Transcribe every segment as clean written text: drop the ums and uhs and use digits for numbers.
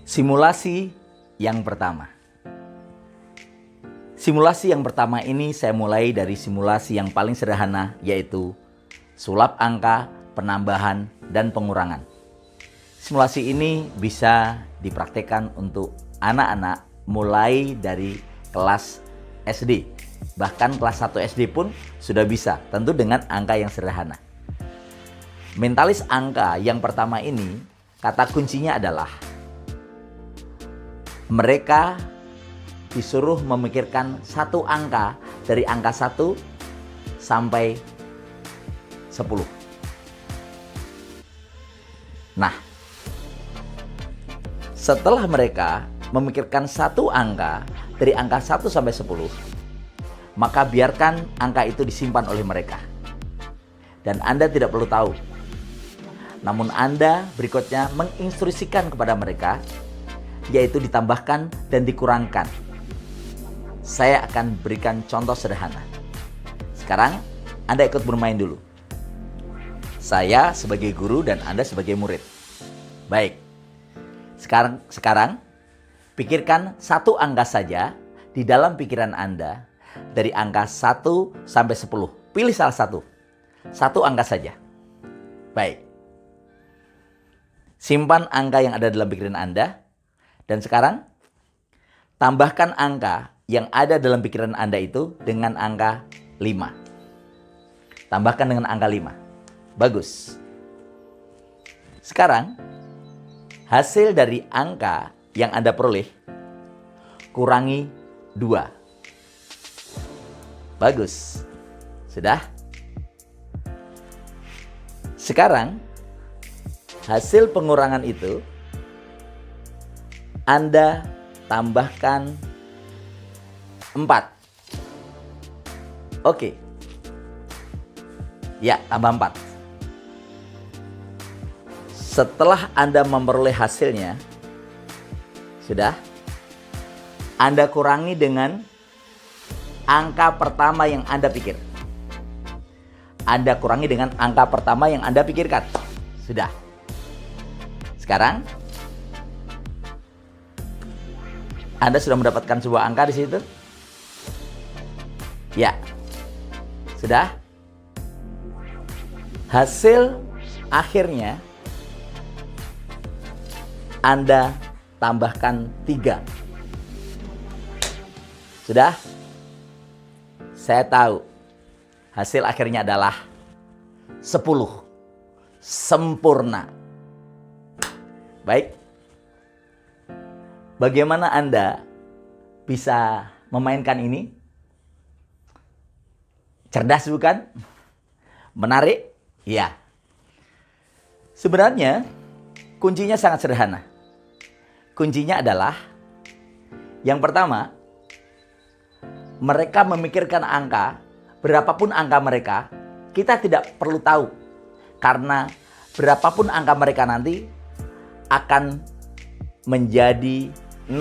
Simulasi yang pertama. Simulasi yang pertama ini saya mulai dari simulasi yang paling sederhana, yaitu sulap angka, penambahan, dan pengurangan. Simulasi ini bisa dipraktekkan untuk anak-anak mulai dari kelas SD. Bahkan kelas 1 SD pun sudah bisa, tentu dengan angka yang sederhana. Mentalis angka yang pertama ini, kata kuncinya adalah mereka disuruh memikirkan satu angka dari angka 1 sampai 10. Nah, setelah mereka memikirkan satu angka dari angka 1 sampai 10, maka biarkan angka itu disimpan oleh mereka. Dan Anda tidak perlu tahu. Namun Anda berikutnya menginstruksikan kepada mereka, yaitu ditambahkan dan dikurangkan. Saya akan berikan contoh sederhana. Sekarang Anda ikut bermain dulu. Saya sebagai guru dan Anda sebagai murid. Baik. Sekarang pikirkan satu angka saja di dalam pikiran Anda dari angka 1 sampai 10. Pilih salah satu. Satu angka saja. Baik. Simpan angka yang ada dalam pikiran Anda. Dan sekarang tambahkan angka yang ada dalam pikiran Anda itu dengan angka 5. Tambahkan dengan angka 5. Bagus. Sekarang hasil dari angka yang Anda peroleh kurangi 2. Bagus. Sudah? Sekarang hasil pengurangan itu Anda tambahkan 4. Oke. Ya, tambah 4. Setelah Anda memperoleh hasilnya, sudah, Anda kurangi dengan angka pertama yang Anda pikir. Anda kurangi dengan angka pertama yang Anda pikirkan. Sudah. Sekarang Anda sudah mendapatkan sebuah angka di situ? Ya. Sudah? Hasil akhirnya Anda tambahkan 3. Sudah? Saya tahu hasil akhirnya adalah 10. Sempurna. Baik. Bagaimana Anda bisa memainkan ini? Cerdas bukan? Menarik? Ya. Sebenarnya kuncinya sangat sederhana. Kuncinya adalah yang pertama, mereka memikirkan angka, berapapun angka mereka, kita tidak perlu tahu. Karena berapapun angka mereka nanti akan menjadi 0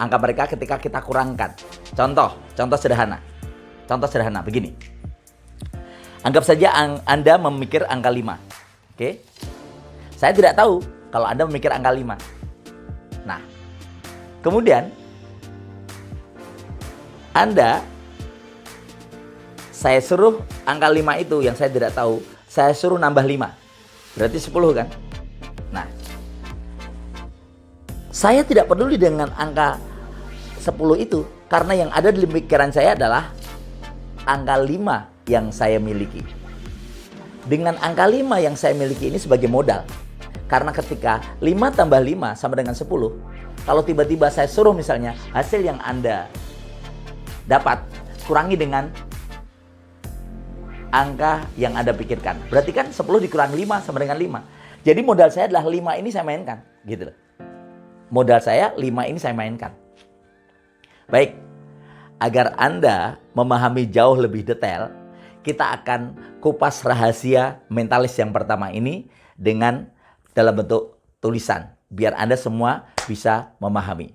angka mereka ketika kita kurangkan. Contoh sederhana. Contoh sederhana begini. Anggap saja Anda memikir angka 5. Oke? Saya tidak tahu kalau Anda memikir angka 5. Nah, kemudian saya suruh angka 5 itu yang saya tidak tahu, saya suruh nambah 5. Berarti 10 kan? Nah, saya tidak peduli dengan angka 10 itu, karena yang ada di pikiran saya adalah angka 5 yang saya miliki. Dengan angka 5 yang saya miliki ini sebagai modal. Karena ketika 5 tambah 5 sama dengan 10, kalau tiba-tiba saya suruh misalnya hasil yang Anda dapat kurangi dengan angka yang Anda pikirkan. Berarti kan 10 dikurangi 5 sama dengan 5. Jadi modal saya adalah 5 ini saya mainkan. Gitu loh. Modal saya 5 ini saya mainkan. Baik, agar Anda memahami jauh lebih detail, kita akan kupas rahasia mentalis yang pertama ini dengan dalam bentuk tulisan. Biar Anda semua bisa memahami.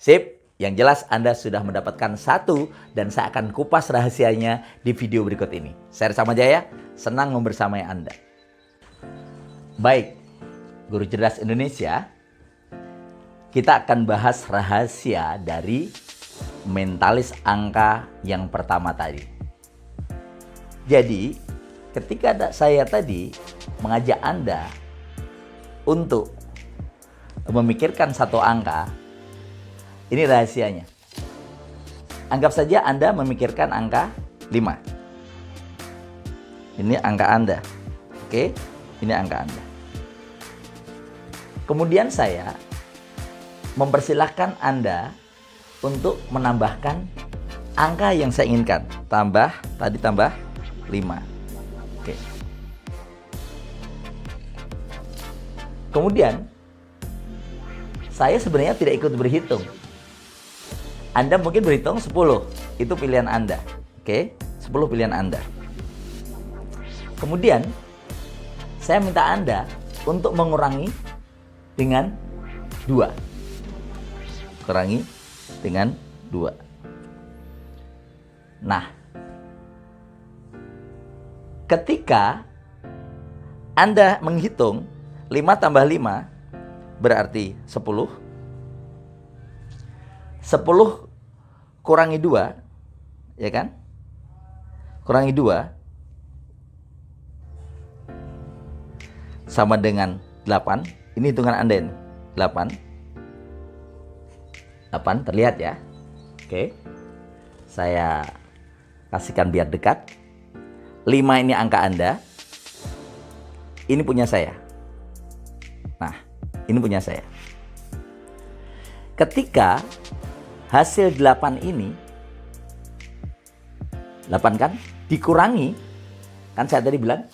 Sip, yang jelas Anda sudah mendapatkan 1 dan saya akan kupas rahasianya di video berikut ini. Saya Resa Majaya, senang membersamai Anda. Baik, Guru Cerdas Indonesia. kita akan bahas rahasia dari mentalis angka yang pertama tadi. Jadi, ketika saya tadi mengajak Anda untuk memikirkan satu angka, ini rahasianya. Anggap saja Anda memikirkan angka 5. Ini angka Anda. Oke, ini angka Anda. Kemudian saya mempersilahkan Anda untuk menambahkan angka yang saya inginkan. Tambah 5. Oke. Kemudian saya sebenarnya tidak ikut berhitung. Anda mungkin berhitung 10. Itu pilihan Anda. Oke, 10 pilihan Anda. Kemudian saya minta Anda untuk mengurangi dengan 2. Kurangi dengan 2. Nah, ketika Anda menghitung 5 tambah 5 berarti 10. 10 kurangi 2, ya kan? Kurangi 2 sama dengan 8. Ini hitungan Anda ini. 8 terlihat ya. Oke. Saya kasihkan biar dekat. 5 ini angka Anda. Ini punya saya. Nah, ini punya saya. Ketika hasil 8 ini 8 kan dikurangi, kan saya tadi bilang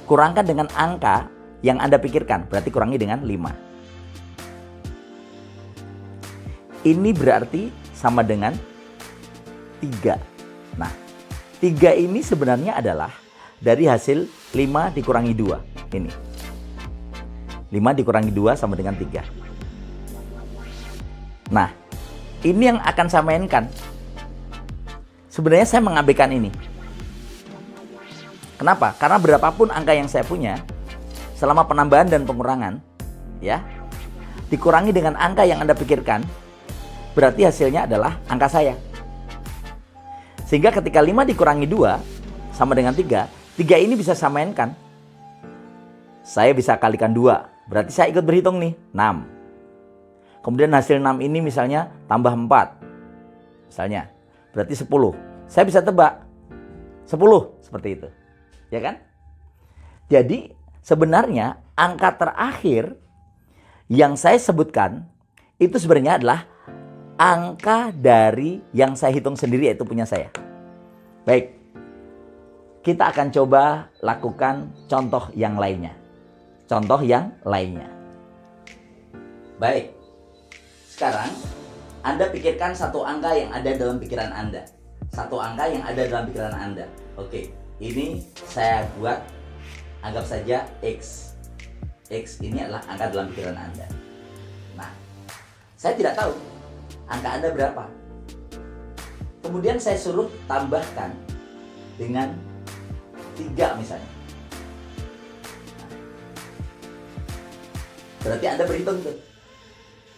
kurangkan dengan angka yang Anda pikirkan, berarti kurangi dengan 5. Ini berarti sama dengan 3. Nah, 3 ini sebenarnya adalah dari hasil 5 dikurangi 2. Ini 5 dikurangi 2 sama dengan 3. Nah, ini yang akan saya mainkan. Sebenarnya saya mengabaikan ini. Kenapa? Karena berapapun angka yang saya punya, selama penambahan dan pengurangan, ya, dikurangi dengan angka yang Anda pikirkan, berarti hasilnya adalah angka saya. Sehingga ketika 5 dikurangi 2 sama dengan 3, 3 ini bisa saya mainkan. Saya bisa kalikan 2, berarti saya ikut berhitung nih, 6. Kemudian hasil 6 ini misalnya tambah 4. Misalnya, berarti 10. Saya bisa tebak 10, seperti itu. Ya kan? Jadi, sebenarnya angka terakhir yang saya sebutkan itu sebenarnya adalah angka dari yang saya hitung sendiri, yaitu punya saya. Baik, kita akan coba lakukan contoh yang lainnya. Baik, sekarang Anda pikirkan satu angka yang ada dalam pikiran Anda. Oke, ini saya buat, anggap saja X. X ini adalah angka dalam pikiran Anda. Nah, saya tidak tahu angka Anda berapa. Kemudian saya suruh tambahkan dengan 3 misalnya. Berarti Anda berhitung tuh,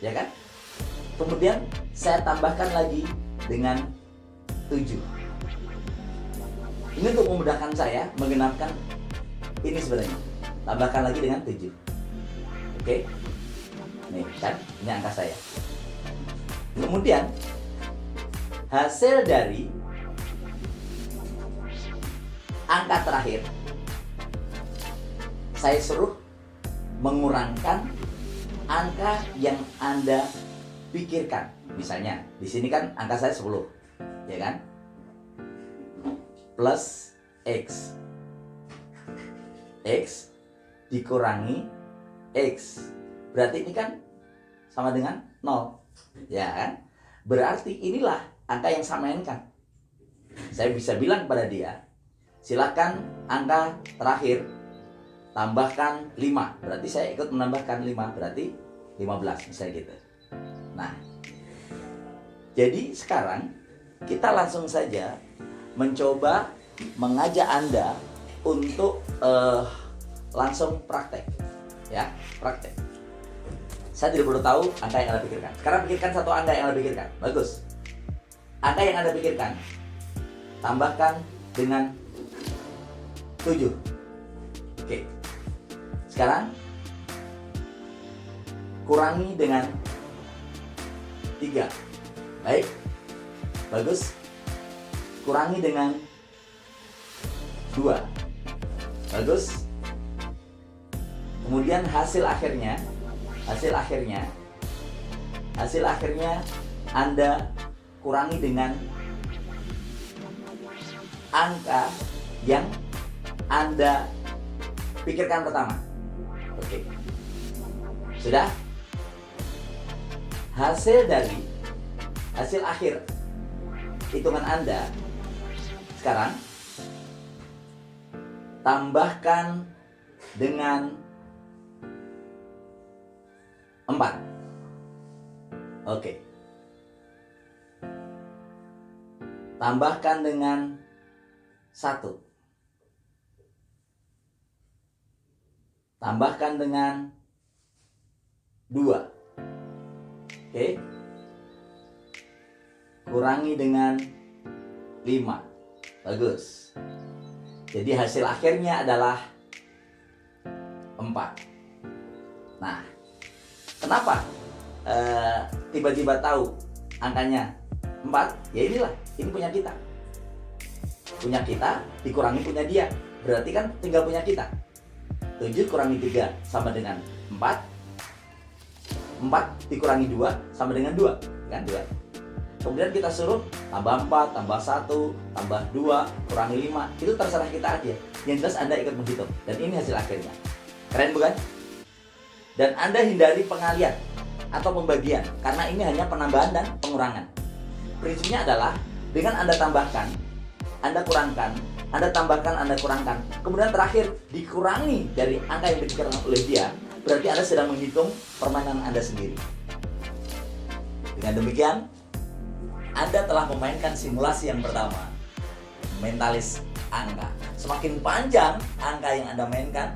ya kan? Kemudian saya tambahkan lagi dengan 7. Ini untuk memudahkan saya menggenapkan ini sebenarnya. Tambahkan lagi dengan 7. Oke? Nih kan, ini angka saya. Kemudian hasil dari angka terakhir saya suruh mengurangkan angka yang Anda pikirkan. Misalnya di sini kan angka saya 10, ya kan? Plus X. X dikurangi X. Berarti ini kan sama dengan 0. Ya kan? Berarti inilah angka yang saya mainkan. Saya bisa bilang pada dia, silakan angka terakhir tambahkan 5. Berarti saya ikut menambahkan 5. Berarti 15 misalnya gitu. Nah, jadi sekarang kita langsung saja mencoba mengajak Anda untuk langsung praktek. Ya, praktek. Saya tidak perlu tahu angka yang Anda pikirkan. Sekarang pikirkan satu angka yang Anda pikirkan. Bagus. Angka yang Anda pikirkan, tambahkan dengan 7. Oke. Sekarang kurangi dengan 3. Baik. Bagus. Kurangi dengan 2. Bagus. Kemudian hasil akhirnya Anda kurangi dengan angka yang Anda pikirkan pertama. Oke. Sudah? Hasil akhir hitungan Anda sekarang tambahkan dengan 4. Oke. Tambahkan dengan 1. Tambahkan dengan 2. Oke. Kurangi dengan 5. Bagus. Jadi hasil akhirnya adalah 4. Nah, kenapa tiba-tiba tahu angkanya 4? Ya inilah, ini punya kita. Punya kita dikurangi punya dia. Berarti kan tinggal punya kita. 7 kurangi 3 sama dengan 4. 4 dikurangi 2 sama dengan 2. Kan 2. Kemudian kita suruh tambah 4, tambah 1, tambah 2, kurangi 5. Itu terserah kita aja. Yang jelas Anda ikut menghitung. Dan ini hasil akhirnya. Keren bukan? Dan Anda hindari pengalian atau pembagian, karena ini hanya penambahan dan pengurangan. Prinsipnya adalah dengan Anda tambahkan, Anda kurangkan, Anda tambahkan, Anda kurangkan, kemudian terakhir dikurangi dari angka yang dipikirkan oleh dia, berarti Anda sedang menghitung permainan Anda sendiri. Dengan demikian, Anda telah memainkan simulasi yang pertama, mentalis angka. Semakin panjang angka yang Anda mainkan,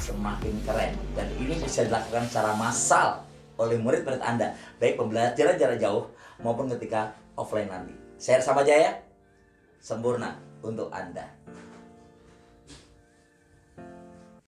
semakin keren. Dan ini bisa dilakukan secara massal oleh murid-murid Anda, baik pembelajaran jarak jauh maupun ketika offline nanti. Share sama Jaya, sempurna untuk Anda.